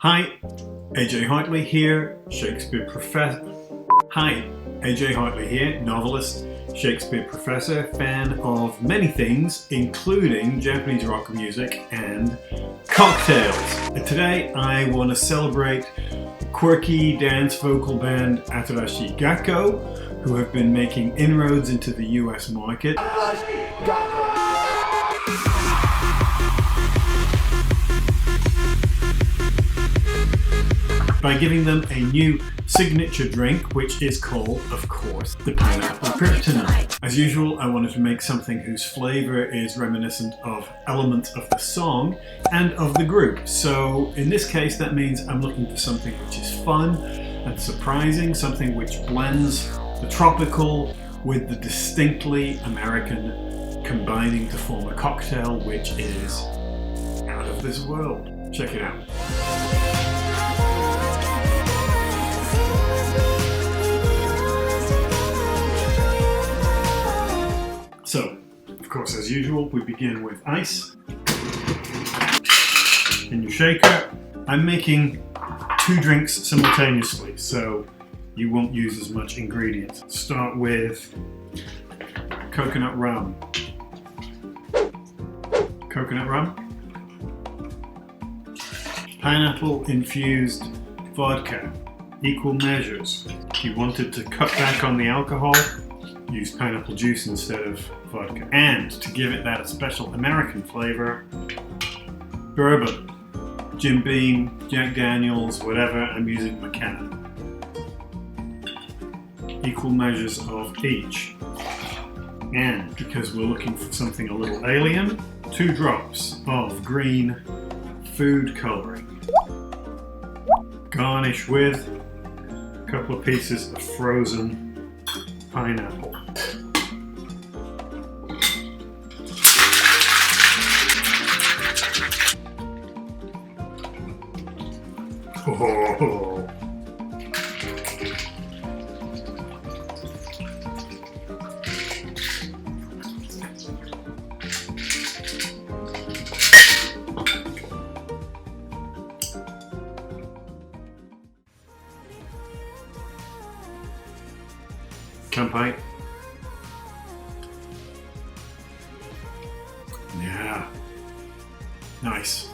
Hi, AJ Hartley here, Shakespeare professor. Hi, AJ Hartley here, novelist, Shakespeare professor, fan of many things, including Japanese rock music and cocktails. And today I want to celebrate quirky dance vocal band Atarashii Gakko, who have been making inroads into the US market. By giving them a new signature drink, which is called, of course, the Pineapple Kryptonite. As usual, I wanted to make something whose flavor is reminiscent of elements of the song and of the group. So in this case, that means I'm looking for something which is fun and surprising, something which blends the tropical with the distinctly American, combining to form a cocktail which is out of this world. Check it out. So, of course, as usual, we begin with ice in your shaker. I'm making 2 drinks simultaneously, so you won't use as much ingredients. Start with coconut rum. Coconut rum. Pineapple infused vodka. Equal measures. If you wanted to cut back on the alcohol, use pineapple juice instead of vodka. And to give it that special American flavor, bourbon, Jim Beam, Jack Daniels, whatever, I'm using McKenna. Equal measures of each. And because we're looking for something a little alien, 2 drops of green food coloring. Garnish with a couple of pieces of frozen pineapple. Oh. Kanpai. Yeah. Nice.